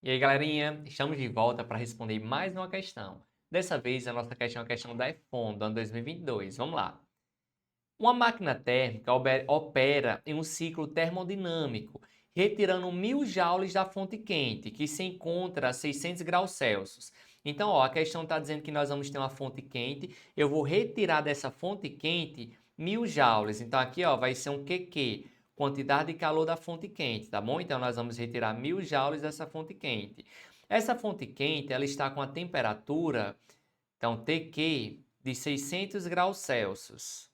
E aí, galerinha, estamos de volta para responder mais uma questão. Dessa vez, a nossa questão é a questão da EFON, do ano 2022. Vamos lá. Uma máquina térmica opera em um ciclo termodinâmico, retirando 1000 joules da fonte quente, que se encontra a 600 graus Celsius. Então, a questão está dizendo que nós vamos ter uma fonte quente, eu vou retirar dessa fonte quente 1000 joules. Então, aqui vai ser um QQ, quantidade de calor da fonte quente, tá bom? Então, nós vamos retirar 1000 joules dessa fonte quente. Essa fonte quente, ela está com a temperatura, então, TQ, de 600 graus Celsius.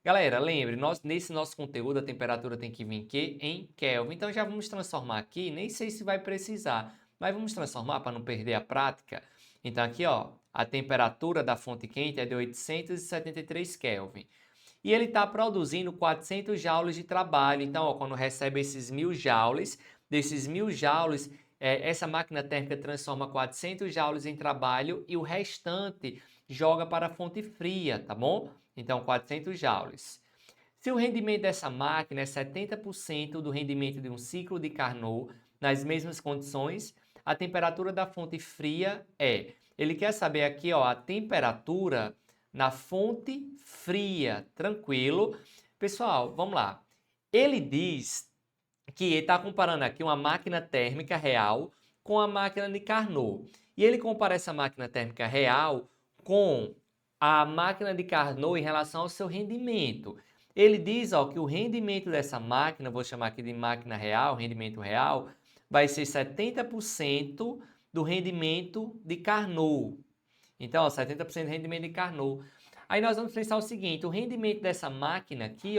Galera, lembre, nesse nosso conteúdo a temperatura tem que vir em Kelvin. Então já vamos transformar aqui, nem sei se vai precisar, mas vamos transformar para não perder a prática. Então aqui, a temperatura da fonte quente é de 873 Kelvin. E ele está produzindo 400 joules de trabalho. Então, quando recebe esses 1000 joules, desses 1000 joules, essa máquina térmica transforma 400 joules em trabalho e o restante joga para a fonte fria, tá bom? Então, 400 joules. Se o rendimento dessa máquina é 70% do rendimento de um ciclo de Carnot, nas mesmas condições, a temperatura da fonte fria é... Ele quer saber aqui, a temperatura na fonte fria, tranquilo. Pessoal, vamos lá. Ele diz que ele está comparando aqui uma máquina térmica real com a máquina de Carnot. E ele compara essa máquina térmica real com a máquina de Carnot em relação ao seu rendimento. Ele diz que o rendimento dessa máquina, vou chamar aqui de máquina real, rendimento real, vai ser 70% do rendimento de Carnot. Então, 70% do rendimento de Carnot. Aí nós vamos pensar o seguinte, o rendimento dessa máquina aqui,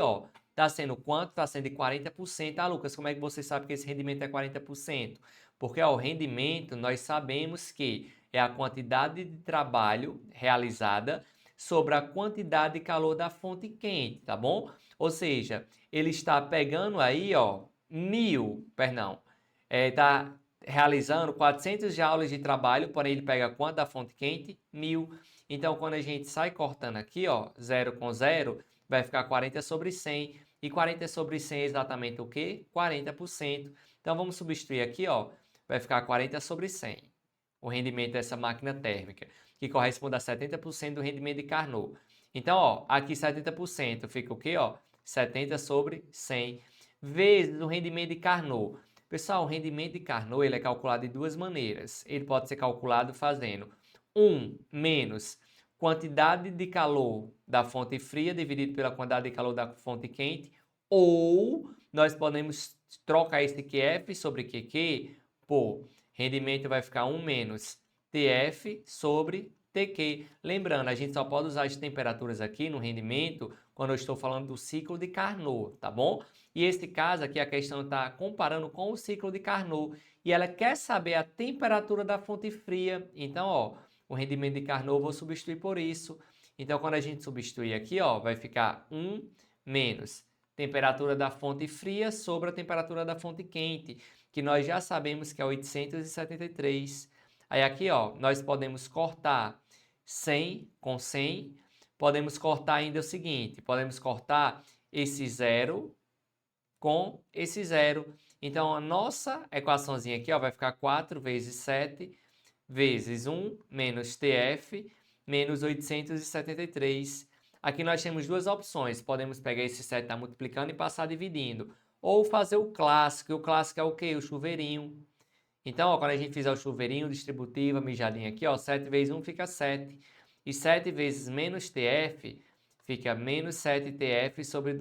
está sendo quanto? Está sendo de 40%. Ah, Lucas, como é que você sabe que esse rendimento é 40%? Porque o rendimento, nós sabemos que é a quantidade de trabalho realizada sobre a quantidade de calor da fonte quente, tá bom? Ou seja, ele está pegando aí, está realizando 400 joules de trabalho, porém ele pega quanto da fonte quente? 1000. Então, quando a gente sai cortando aqui, 0 com 0, vai ficar 40 sobre 100. E 40 sobre 100 é exatamente o quê? 40%. Então, vamos substituir aqui, vai ficar 40 sobre 100. O rendimento dessa máquina térmica, que corresponde a 70% do rendimento de Carnot. Então, aqui 70% fica o quê? 70 sobre 100 vezes o rendimento de Carnot. Pessoal, o rendimento de Carnot ele é calculado de duas maneiras. Ele pode ser calculado fazendo 1 menos quantidade de calor da fonte fria dividido pela quantidade de calor da fonte quente, ou nós podemos trocar esse QF sobre QQ por rendimento vai ficar 1 menos TF sobre TQ. Lembrando, a gente só pode usar as temperaturas aqui no rendimento quando eu estou falando do ciclo de Carnot, tá bom? E esse caso aqui, a questão está comparando com o ciclo de Carnot e ela quer saber a temperatura da fonte fria. Então, o rendimento de Carnot eu vou substituir por isso. Então, quando a gente substituir aqui, vai ficar 1 menos temperatura da fonte fria sobre a temperatura da fonte quente, que nós já sabemos que é 873. Aí aqui, nós podemos cortar 100 com 100, podemos cortar ainda o seguinte, podemos cortar esse 0 com esse 0. Então, a nossa equaçãozinha aqui vai ficar 4 vezes 7 vezes 1 menos TF menos 873. Aqui nós temos duas opções. Podemos pegar esse 7 tá multiplicando e passar dividindo. Ou fazer o clássico. E o clássico é o quê? O chuveirinho. Então, quando a gente fizer o chuveirinho, distributiva, mijadinha aqui, 7 vezes 1 fica 7. E 7 vezes menos TF fica menos 7TF sobre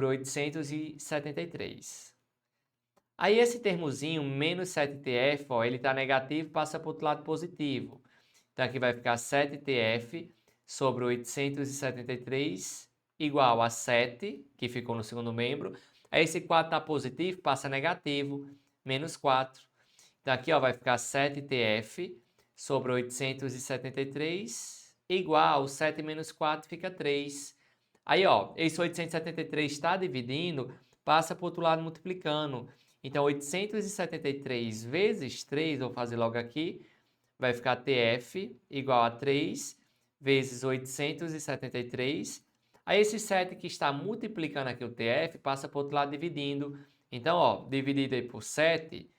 873. Aí esse termozinho, menos 7TF, ele está negativo, passa para o outro lado positivo. Então aqui vai ficar 7TF sobre 873 igual a 7, que ficou no segundo membro. Aí esse 4 está positivo, passa negativo, menos 4. Então aqui vai ficar 7TF sobre 873 igual 7 menos 4 fica 3. Aí, esse 873 está dividindo, passa para o outro lado multiplicando. Então, 873 vezes 3, vou fazer logo aqui, vai ficar TF igual a 3 vezes 873. Aí, esse 7 que está multiplicando aqui o TF, passa para o outro lado dividindo. Então, dividido aí por 7,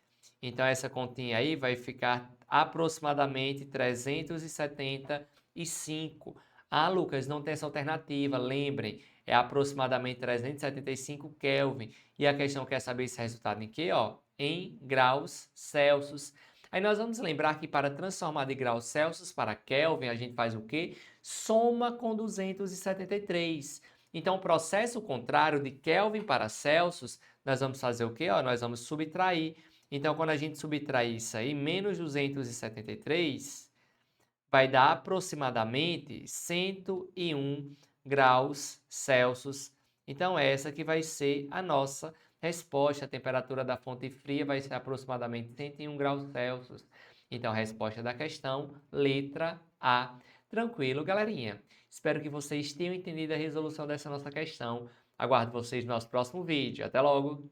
Então, essa continha aí vai ficar aproximadamente 375. Ah, Lucas, não tem essa alternativa. Lembrem, é aproximadamente 375 Kelvin. E a questão quer saber esse resultado em quê? Ó, em graus Celsius. Aí nós vamos lembrar que para transformar de graus Celsius para Kelvin, a gente faz o quê? Soma com 273. Então, o processo contrário de Kelvin para Celsius, nós vamos fazer o quê? Ó, nós vamos subtrair. Então, quando a gente subtrair isso aí, menos 273, vai dar aproximadamente 101 graus Celsius. Então, essa que vai ser a nossa resposta. A temperatura da fonte fria vai ser aproximadamente 101 graus Celsius. Então, a resposta da questão, letra A. Tranquilo, galerinha? Espero que vocês tenham entendido a resolução dessa nossa questão. Aguardo vocês no nosso próximo vídeo. Até logo!